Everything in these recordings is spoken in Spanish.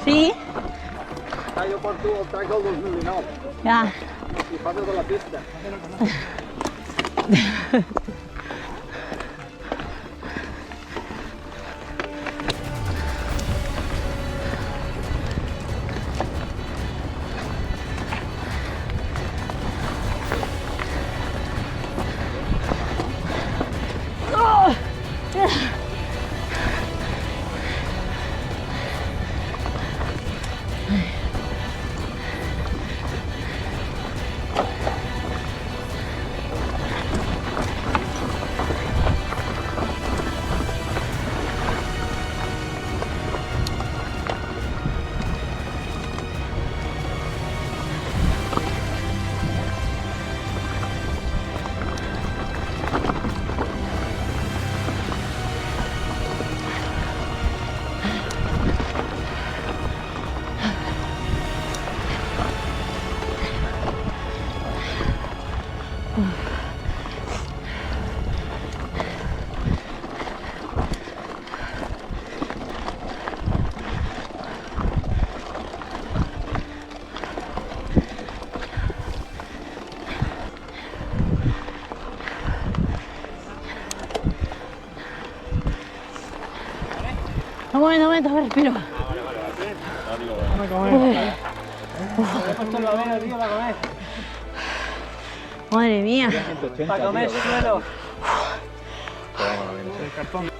Sí. Yo por tu traigo los luminados. Ya. Y paso con la pista. Un momento, respiro. Vamos a comer. Esto lo veo, tío, para comer. Madre mía. Para comer suelo. El cartón.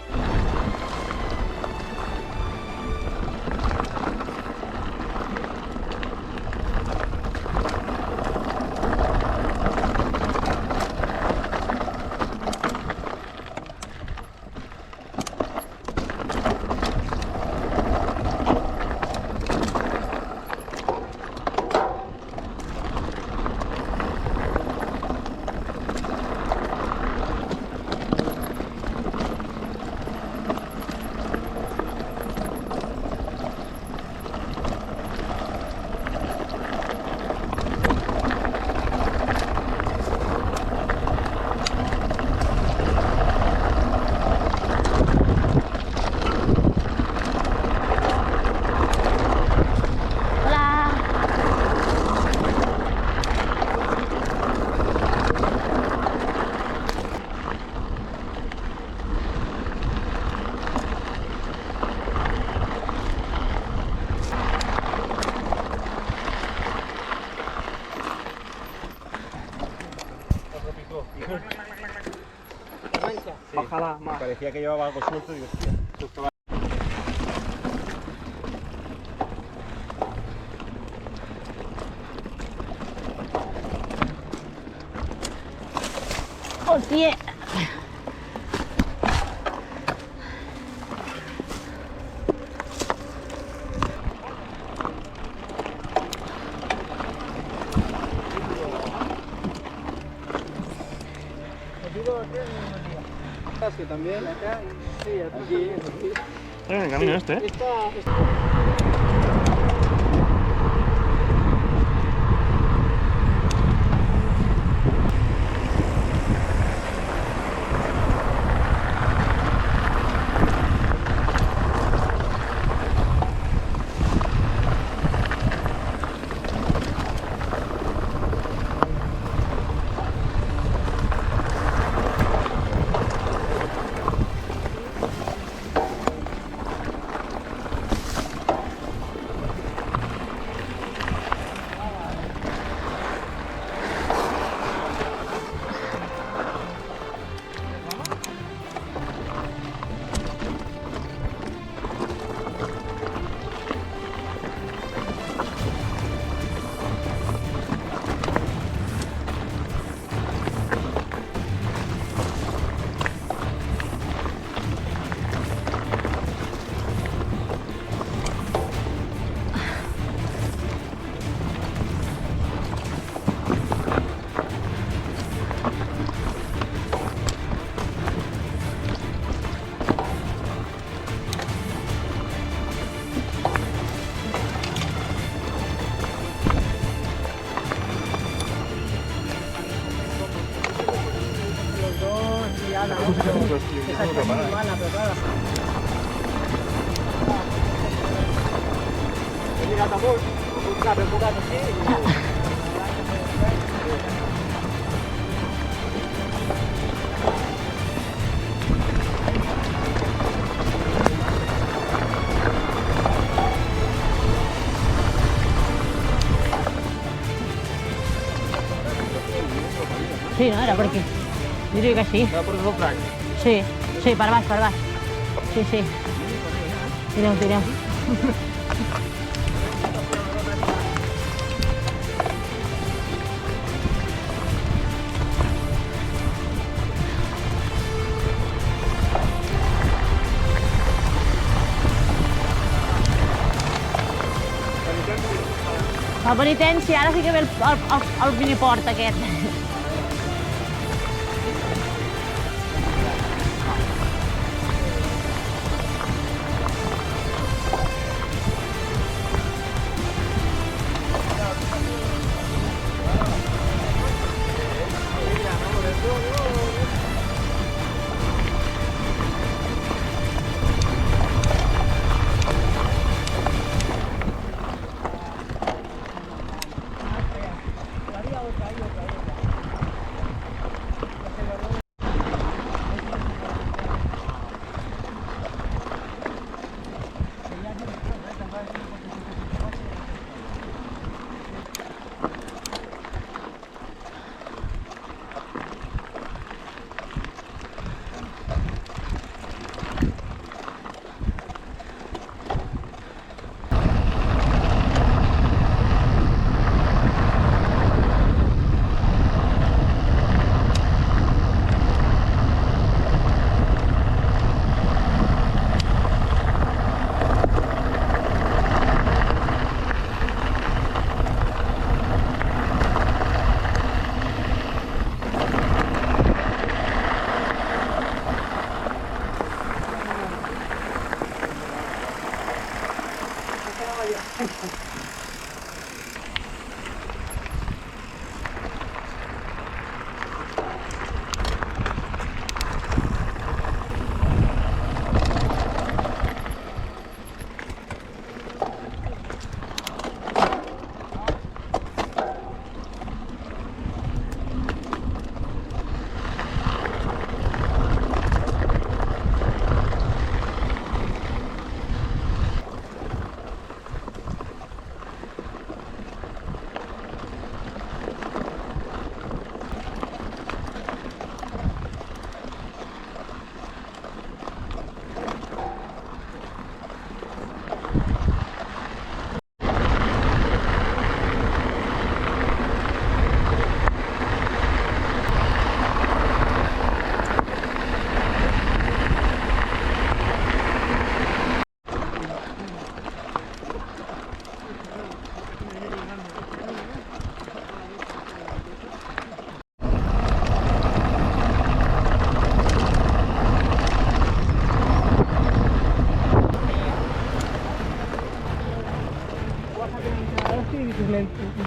Ojalá más. Parecía que llevaba algo suelto y digo, hostia, justo va. Hostia. Que también acá, sí, aquí. Está en el camino este, ¿eh? parada, ¿no? Pero esa es muy mala, pero claro. Mira, tambor, un clave, un poco así. Sí, no, era por aquí. Yo diría que sí. Va por el flag. Sí, sí, para más, para más. Sí, sí. Tiramos, tiramos. La penitència, ara sí que ve el miniport aquest.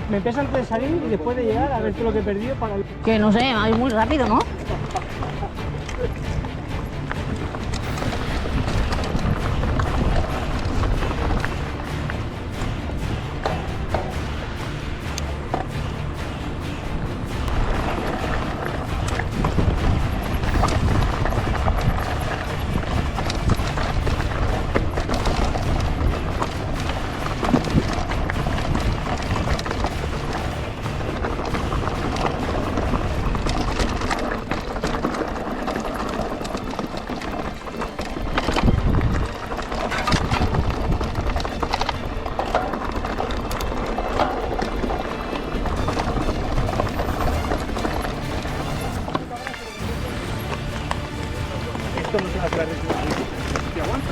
Me pesa antes de salir y después de llegar a ver todo lo que he perdido para... Que no sé, va muy rápido, ¿no? Esto no se va a quedar si aguanta.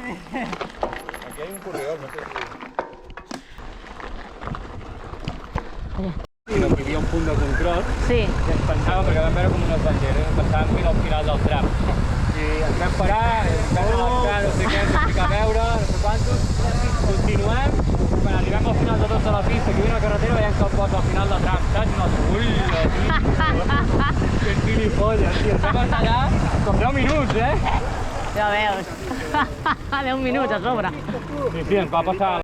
Aquí hay un corredor, no sé si... I no hi havia un punt de control Sí. i ens pensàvem, perquè vam veure com unes banderes, ens pensàvem que era al final del tram. I ens vam parar, ens vam avançar, no sé què, ens vam ficar a veure, no sé quantos, continuem, quan arribem al final de tot de la pista, que hi havia una carretera, veiem que el pot al final del tram, saps? I nosaltres, ui, que gilipolles, tio, ens vam estar allà com 10 minuts, Ja veus. 10 minuts a sobre. Sí, ens va passar...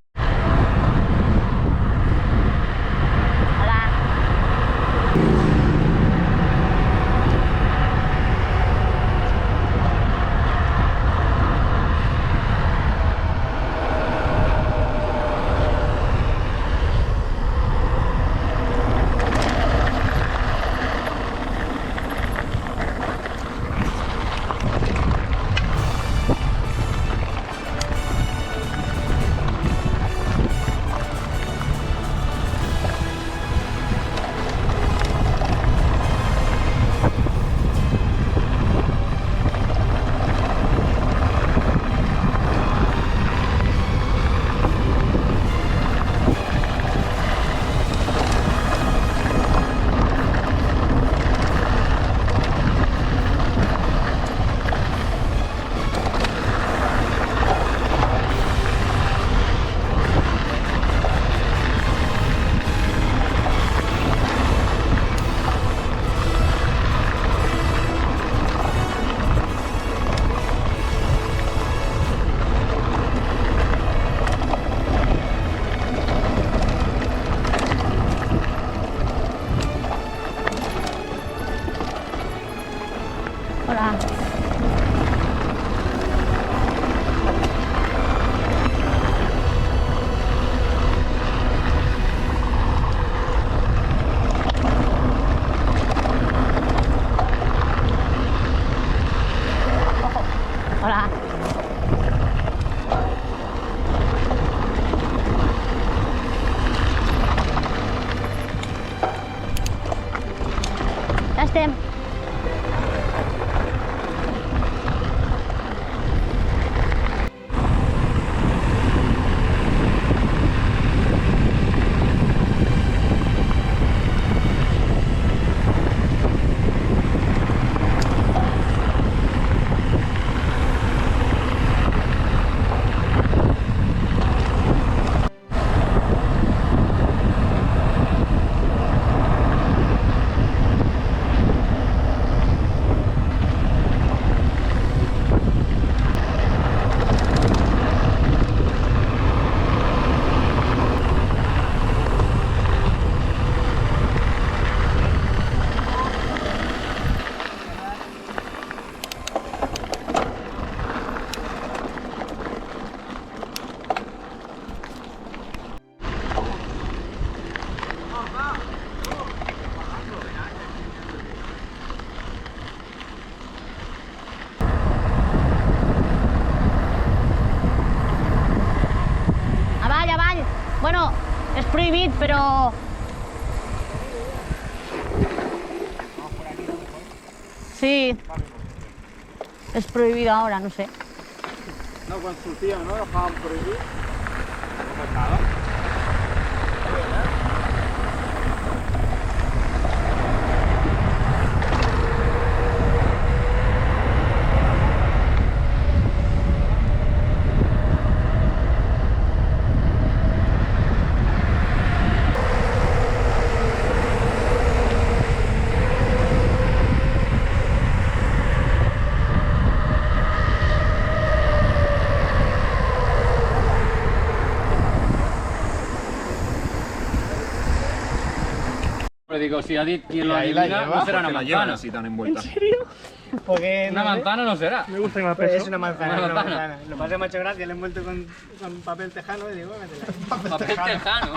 Hola. Hola. Hola. Ja estem. Avall, avall. Bueno, és prohibit, però... Sí. És prohibit ara, no sé. No, quan sortíem, no? Agafàvem per aquí. No passava. Pero digo, si ha dicho quien lo adivina, no será una manzana. así tan envuelta. Porque una manzana no será. Me gusta que me Pues peso. es una manzana, Una una manzana. manzana. Lo pasé macho gracia, le he envuelto con papel tejano y digo, métela. Papel tejano.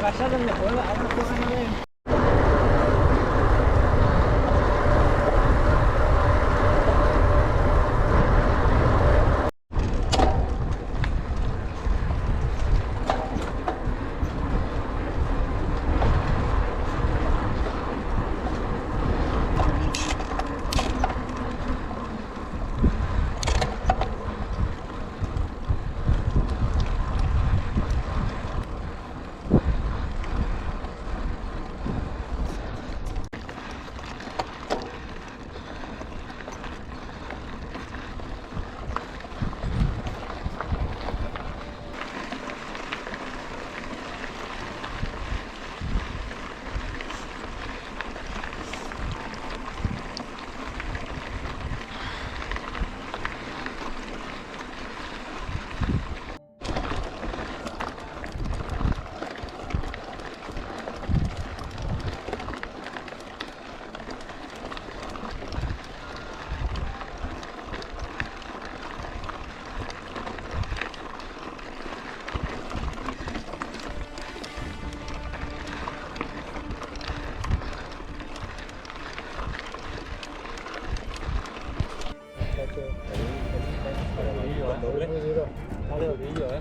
Pasa donde pueda, ahora cosa no ven.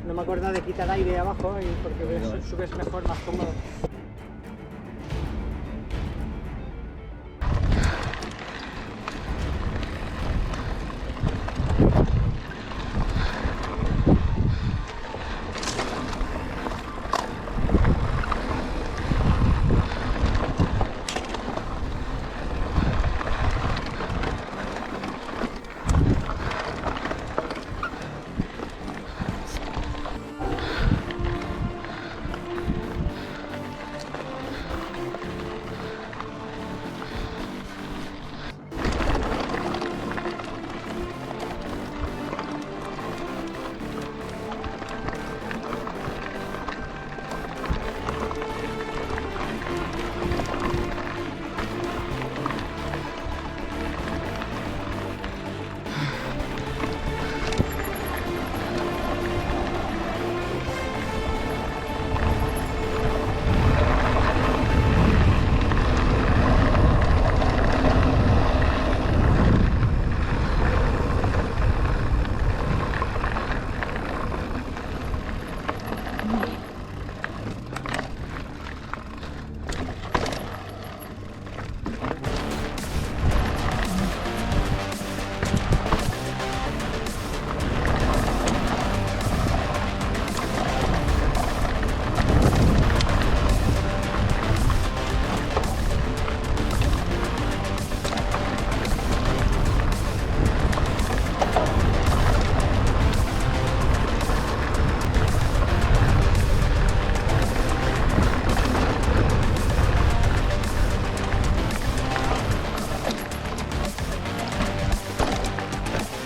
No me acuerdo de quitar aire abajo y porque subes mejor, más cómodo.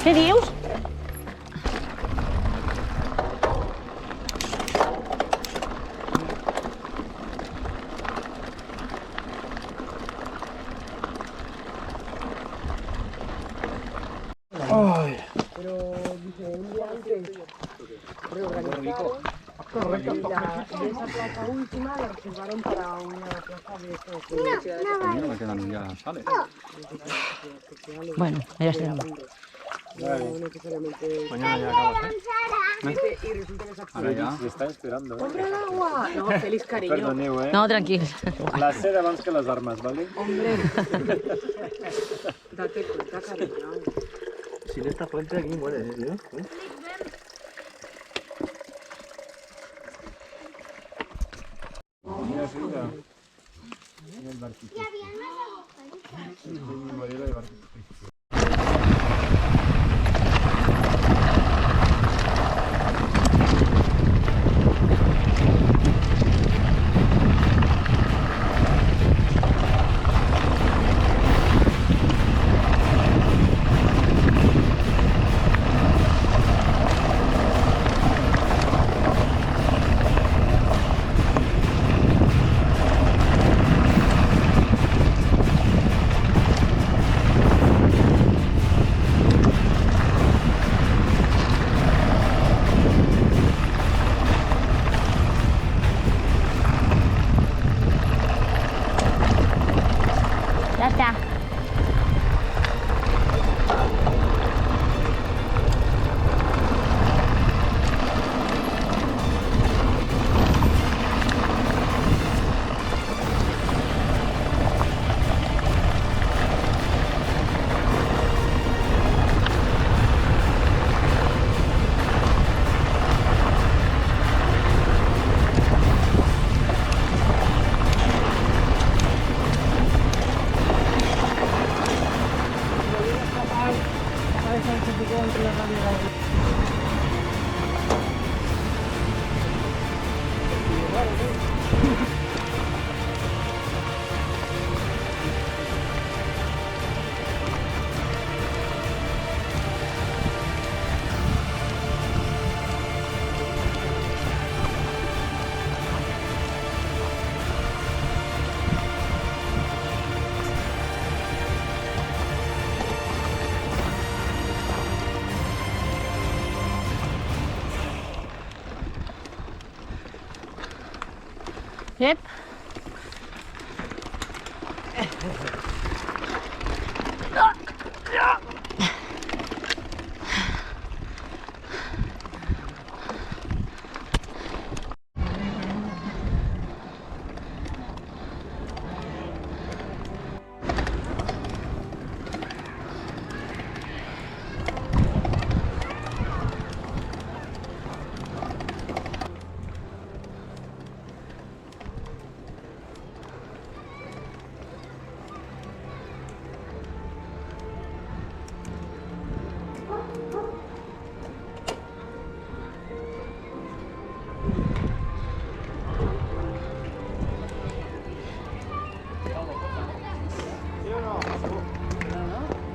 Què dius? Correcto. Y esa plaza última la reservaron para una plaza de estas No me quedan ya sales. Bueno, ya está. no necesariamente. Mañana ya acabas, Y resulta que esa Ara ja. S'està esperando, ¡Compra el agua! No, feliz cariño. Perdoneu, No, tranquil. La seda abans que les armes, ¿vale? Hombre. Date cuenta, cariño. Sin esta fuente aquí muere, ¿eh? Mira, arriba. Mira el barquito. Sí, un modelo de barquito. se picó entre la radio y la radio. Yep.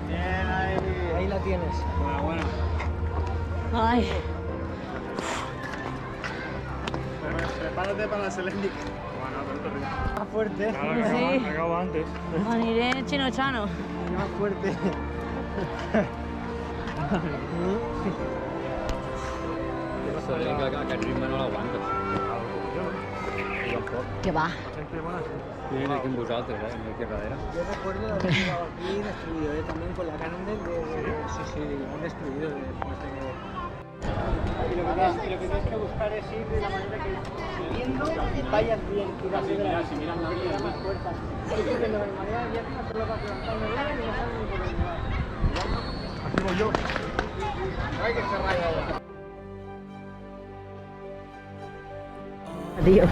Bien, ahí la tienes. Bueno. Ay, Prepárate para la Selenic. Más fuerte. sí. Acabo antes. Aniré chino-chano. Más fuerte. Eso de que el ritme no l'aguanto. Que va. Viene aquí amb vosaltres, aquí darrere. Yo recuerdo de haber llegado aquí destruido, también con la Cannondale sí, muy destruido después de... Y lo que tienes que buscar es ir de la manera que subiendo vayas bien, Si miras la mía, más fuerza. Porque de manera abierta solo vas levantando el aire y no sabes ni por dónde vas. Aquí voy yo. Hay que cerrar ahora. Tío.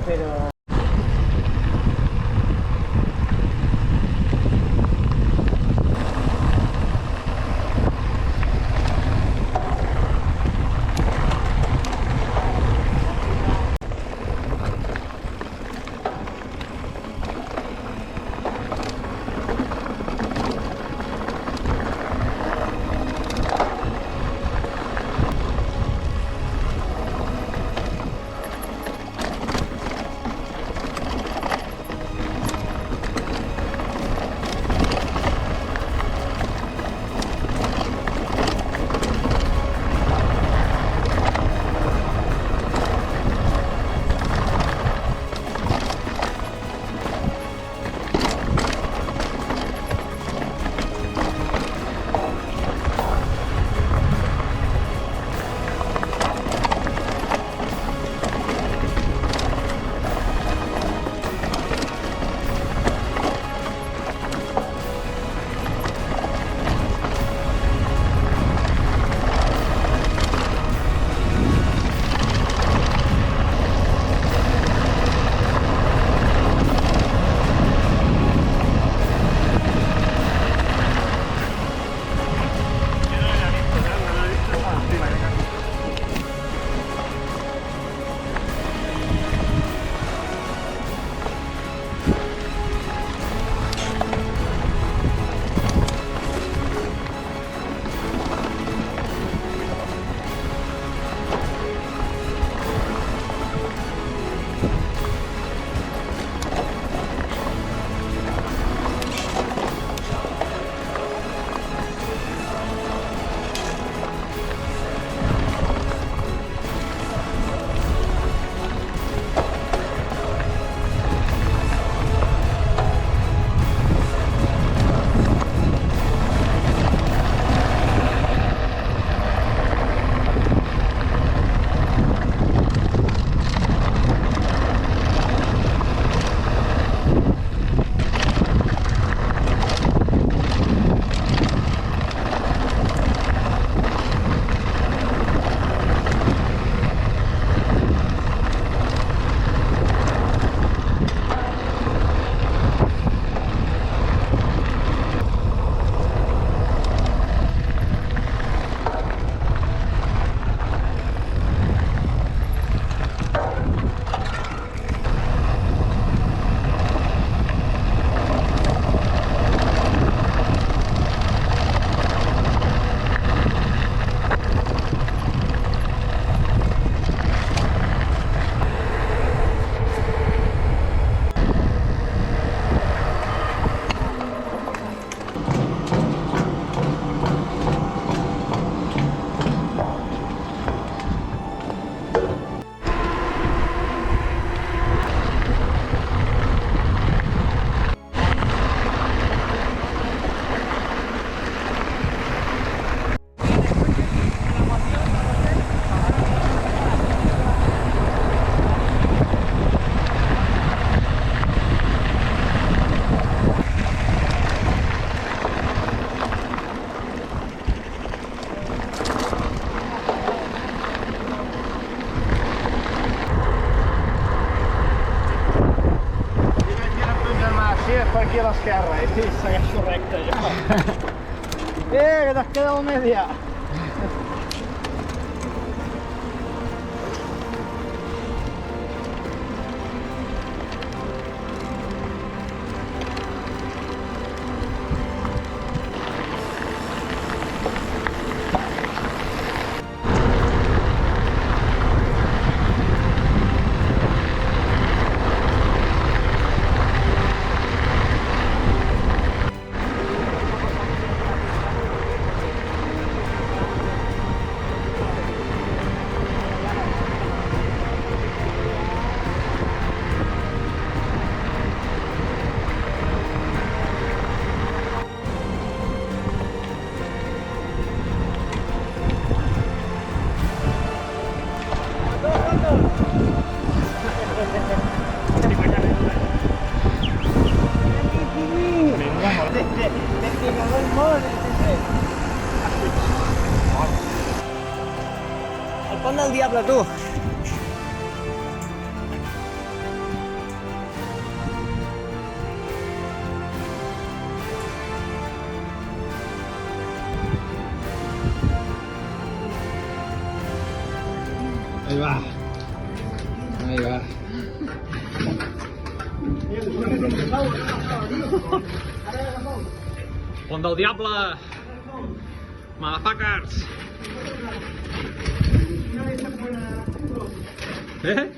Pero... per aquí a l'esquerra i segueixo recte jo. Que t'has quedado media. El pont del diable, tu! Ahí va. Ahí va. Pont del diable! Motherfuckers! Eh?